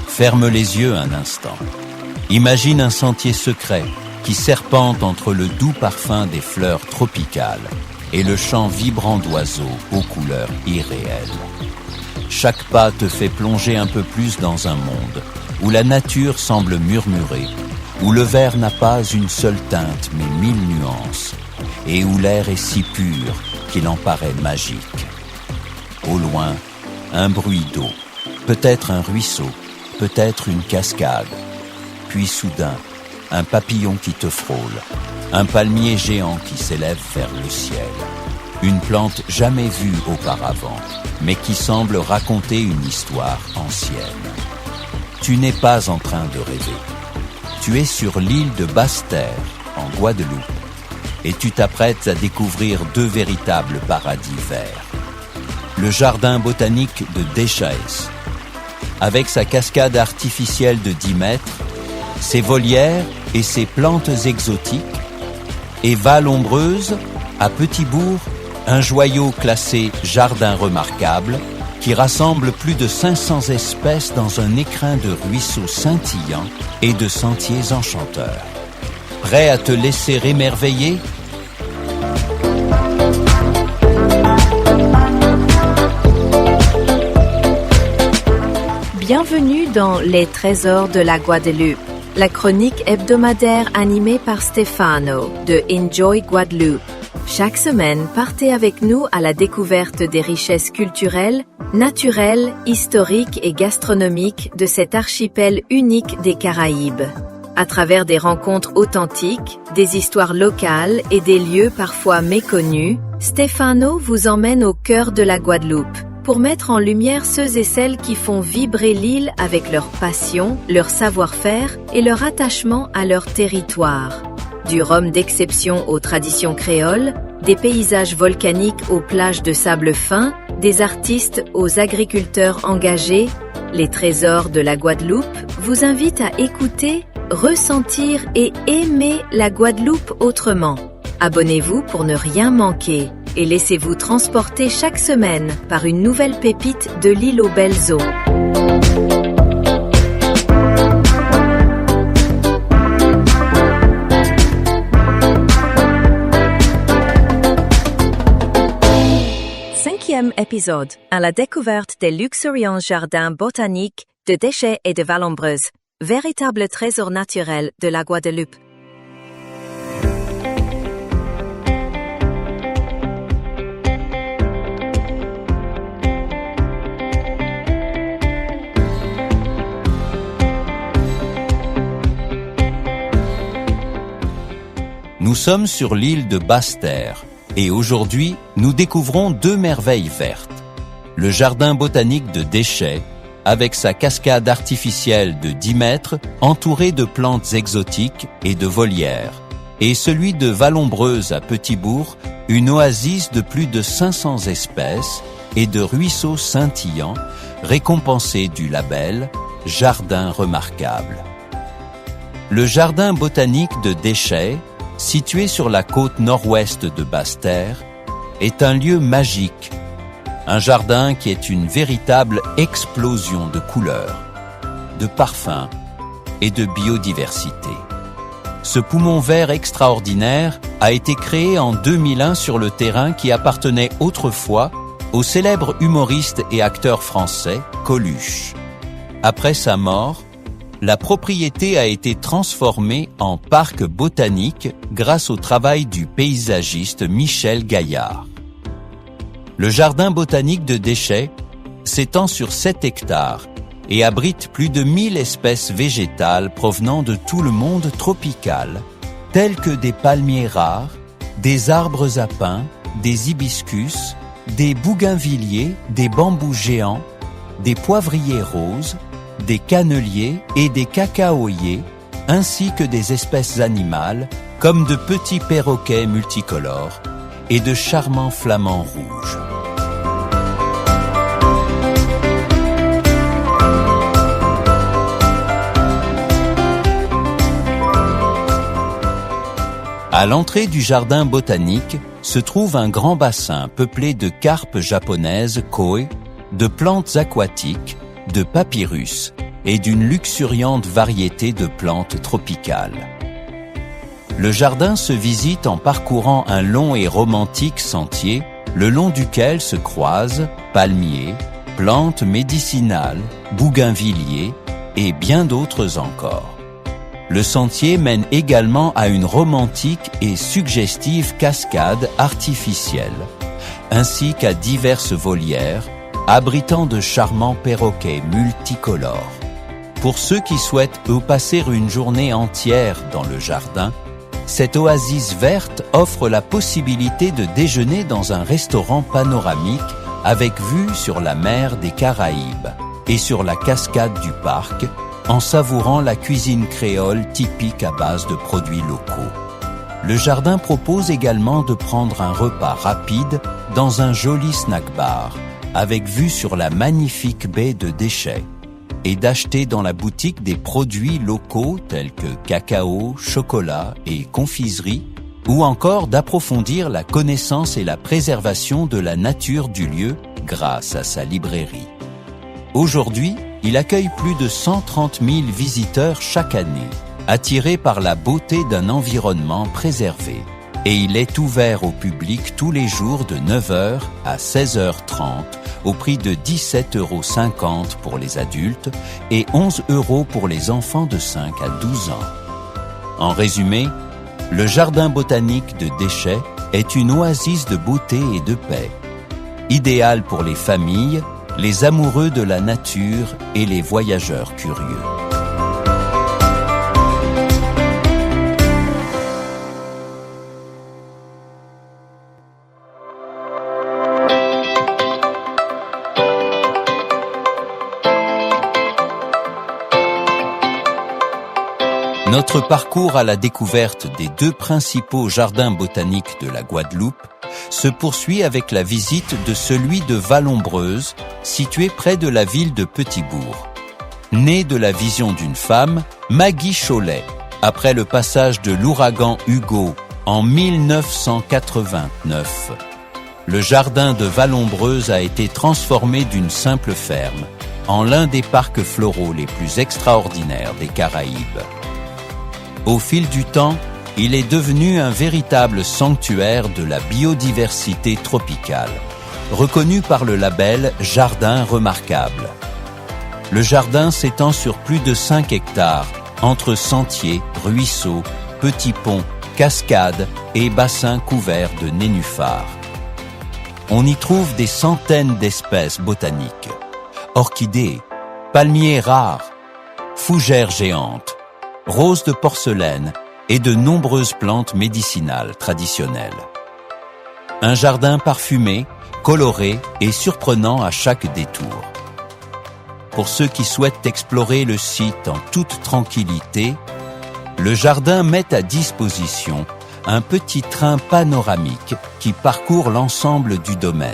Ferme les yeux un instant. Imagine un sentier secret qui serpente entre le doux parfum des fleurs tropicales et le chant vibrant d'oiseaux aux couleurs irréelles. Chaque pas te fait plonger un peu plus dans un monde où la nature semble murmurer, où le vert n'a pas une seule teinte mais 1000 nuances, et où l'air est si pur qu'il en paraît magique. Au loin, un bruit d'eau, peut-être un ruisseau, peut-être une cascade, puis soudain, un papillon qui te frôle, un palmier géant qui s'élève vers le ciel, une plante jamais vue auparavant, mais qui semble raconter une histoire ancienne. Tu n'es pas en train de rêver. Tu es sur l'île de Basse-Terre, en Guadeloupe, et tu t'apprêtes à découvrir deux véritables paradis verts. Le jardin botanique de Deschênes, avec sa cascade artificielle de 10 mètres, ses volières et ses plantes exotiques, et Val-Ombreuse, à Petit-Bourg, un joyau classé jardin remarquable qui rassemble plus de 500 espèces dans un écrin de ruisseaux scintillants et de sentiers enchanteurs. Prêt à te laisser émerveiller ? Bienvenue dans Les Trésors de la Guadeloupe, la chronique hebdomadaire animée par Stefano de Enjoy Guadeloupe. Chaque semaine, partez avec nous à la découverte des richesses culturelles, naturelles, historiques et gastronomiques de cet archipel unique des Caraïbes. À travers des rencontres authentiques, des histoires locales et des lieux parfois méconnus, Stefano vous emmène au cœur de la Guadeloupe pour mettre en lumière ceux et celles qui font vibrer l'île avec leur passion, leur savoir-faire et leur attachement à leur territoire. Du rhum d'exception aux traditions créoles, des paysages volcaniques aux plages de sable fin, des artistes aux agriculteurs engagés, les trésors de la Guadeloupe vous invitent à écouter, ressentir et aimer la Guadeloupe autrement. Abonnez-vous pour ne rien manquer et laissez-vous transporter chaque semaine par une nouvelle pépite de l'île aux belles eaux. Cinquième épisode, à la découverte des luxuriants jardins botaniques de Deschênes et de Val-Ombreuse, véritable trésor naturel de la Guadeloupe. Nous sommes sur l'île de Basse-Terre et aujourd'hui, nous découvrons deux merveilles vertes. Le jardin botanique de Deschênes, avec sa cascade artificielle de 10 mètres entourée de plantes exotiques et de volières, et celui de Val-Ombreuse à Petit-Bourg, une oasis de plus de 500 espèces et de ruisseaux scintillants récompensés du label « Jardin remarquable ». Le jardin botanique de Deschênes, situé sur la côte nord-ouest de Basse-Terre, est un lieu magique, un jardin qui est une véritable explosion de couleurs, de parfums et de biodiversité. Ce poumon vert extraordinaire a été créé en 2001 sur le terrain qui appartenait autrefois au célèbre humoriste et acteur français Coluche. Après sa mort, la propriété a été transformée en parc botanique grâce au travail du paysagiste Michel Gaillard. Le jardin botanique de Deschênes s'étend sur 7 hectares et abrite plus de 1000 espèces végétales provenant de tout le monde tropical, telles que des palmiers rares, des arbres à pin, des hibiscus, des bougainvilliers, des bambous géants, des poivriers roses, des canneliers et des cacaoyers, ainsi que des espèces animales comme de petits perroquets multicolores et de charmants flamants rouges. À l'entrée du jardin botanique se trouve un grand bassin peuplé de carpes japonaises koi, de plantes aquatiques, de papyrus et d'une luxuriante variété de plantes tropicales. Le jardin se visite en parcourant un long et romantique sentier, le long duquel se croisent palmiers, plantes médicinales, bougainvilliers et bien d'autres encore. Le sentier mène également à une romantique et suggestive cascade artificielle, ainsi qu'à diverses volières, abritant de charmants perroquets multicolores. Pour ceux qui souhaitent y passer une journée entière dans le jardin, cette oasis verte offre la possibilité de déjeuner dans un restaurant panoramique avec vue sur la mer des Caraïbes et sur la cascade du parc, en savourant la cuisine créole typique à base de produits locaux. Le jardin propose également de prendre un repas rapide dans un joli snack bar, avec vue sur la magnifique baie de Déchets, et d'acheter dans la boutique des produits locaux tels que cacao, chocolat et confiserie, ou encore d'approfondir la connaissance et la préservation de la nature du lieu grâce à sa librairie. Aujourd'hui, il accueille plus de 130 000 visiteurs chaque année, attirés par la beauté d'un environnement préservé. Et il est ouvert au public tous les jours de 9h à 16h30 au prix de 17,50 € pour les adultes et 11 € pour les enfants de 5 à 12 ans. En résumé, le jardin botanique de Déchets est une oasis de beauté et de paix, idéal pour les familles, les amoureux de la nature et les voyageurs curieux. Notre parcours à la découverte des 2 principaux jardins botaniques de la Guadeloupe se poursuit avec la visite de celui de Vallombreuse, situé près de la ville de Petit-Bourg. Née de la vision d'une femme, Maggie Cholet, après le passage de l'ouragan Hugo en 1989. Le jardin de Vallombreuse a été transformé d'une simple ferme en l'un des parcs floraux les plus extraordinaires des Caraïbes. Au fil du temps, il est devenu un véritable sanctuaire de la biodiversité tropicale, reconnu par le label Jardin remarquable. Le jardin s'étend sur plus de 5 hectares, entre sentiers, ruisseaux, petits ponts, cascades et bassins couverts de nénuphars. On y trouve des centaines d'espèces botaniques, orchidées, palmiers rares, fougères géantes, roses de porcelaine et de nombreuses plantes médicinales traditionnelles. Un jardin parfumé, coloré et surprenant à chaque détour. Pour ceux qui souhaitent explorer le site en toute tranquillité, le jardin met à disposition un petit train panoramique qui parcourt l'ensemble du domaine.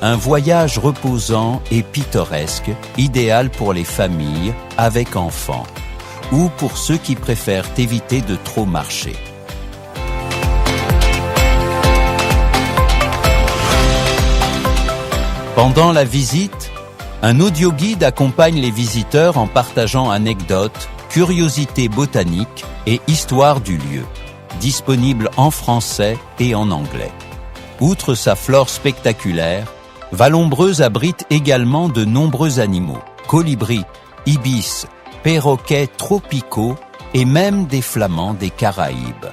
Un voyage reposant et pittoresque, idéal pour les familles avec enfants, ou pour ceux qui préfèrent éviter de trop marcher. Pendant la visite, un audioguide accompagne les visiteurs en partageant anecdotes, curiosités botaniques et histoire du lieu, disponible en français et en anglais. Outre sa flore spectaculaire, Vallombreuse abrite également de nombreux animaux, colibris, ibis, perroquets tropicaux et même des flamands des Caraïbes.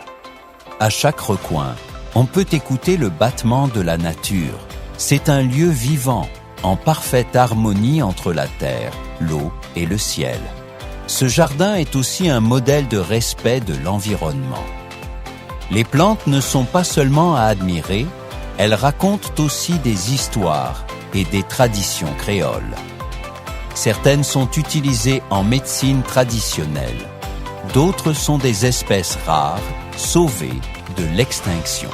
À chaque recoin, on peut écouter le battement de la nature. C'est un lieu vivant, en parfaite harmonie entre la terre, l'eau et le ciel. Ce jardin est aussi un modèle de respect de l'environnement. Les plantes ne sont pas seulement à admirer, elles racontent aussi des histoires et des traditions créoles. Certaines sont utilisées en médecine traditionnelle. D'autres sont des espèces rares, sauvées de l'extinction.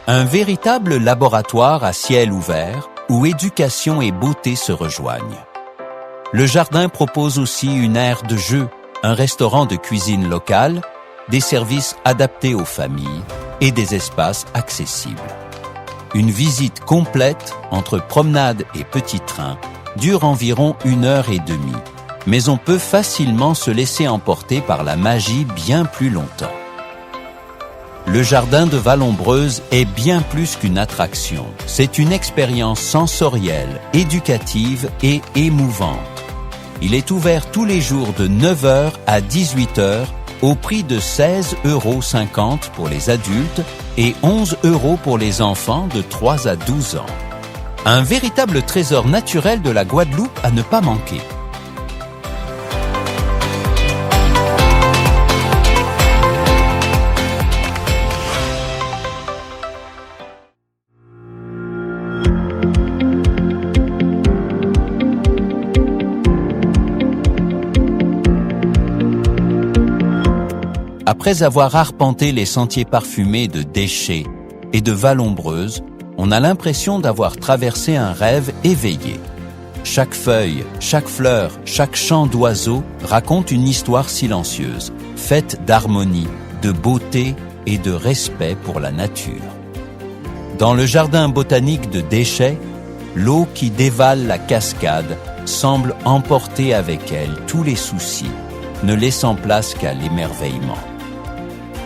Un véritable laboratoire à ciel ouvert où éducation et beauté se rejoignent. Le jardin propose aussi une aire de jeu, un restaurant de cuisine locale, des services adaptés aux familles et des espaces accessibles. Une visite complète entre promenade et petit train dure environ 1h30, mais on peut facilement se laisser emporter par la magie bien plus longtemps. Le jardin de Vallombreuse est bien plus qu'une attraction. C'est une expérience sensorielle, éducative et émouvante. Il est ouvert tous les jours de 9h à 18h au prix de 16,50 € pour les adultes et 11 € pour les enfants de 3 à 12 ans. Un véritable trésor naturel de la Guadeloupe à ne pas manquer. Après avoir arpenté les sentiers parfumés de Déchet et de Vallombreuse, on a l'impression d'avoir traversé un rêve éveillé. Chaque feuille, chaque fleur, chaque chant d'oiseau raconte une histoire silencieuse, faite d'harmonie, de beauté et de respect pour la nature. Dans le jardin botanique de Déchet, l'eau qui dévale la cascade semble emporter avec elle tous les soucis, ne laissant place qu'à l'émerveillement.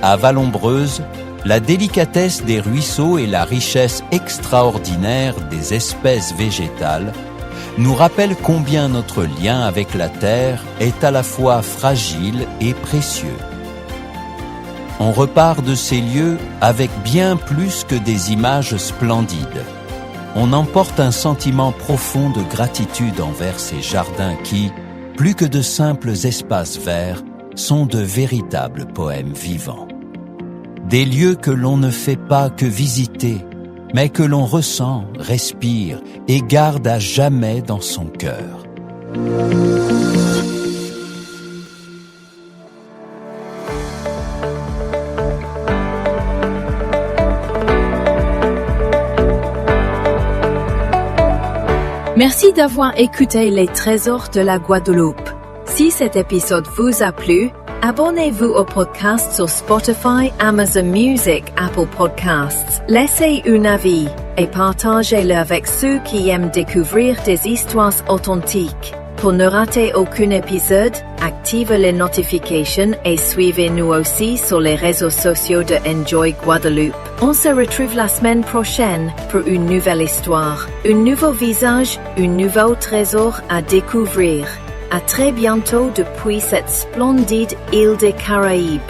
À Vallombreuse, la délicatesse des ruisseaux et la richesse extraordinaire des espèces végétales nous rappellent combien notre lien avec la terre est à la fois fragile et précieux. On repart de ces lieux avec bien plus que des images splendides. On emporte un sentiment profond de gratitude envers ces jardins qui, plus que de simples espaces verts, sont de véritables poèmes vivants. Des lieux que l'on ne fait pas que visiter, mais que l'on ressent, respire et garde à jamais dans son cœur. Merci d'avoir écouté les trésors de la Guadeloupe. Si cet épisode vous a plu, abonnez-vous au podcast sur Spotify, Amazon Music, Apple Podcasts. Laissez un avis et partagez-le avec ceux qui aiment découvrir des histoires authentiques. Pour ne rater aucun épisode, activez les notifications et suivez-nous aussi sur les réseaux sociaux de Enjoy Guadeloupe. On se retrouve la semaine prochaine pour une nouvelle histoire, un nouveau visage, un nouveau trésor à découvrir. À très bientôt depuis cette splendide île des Caraïbes.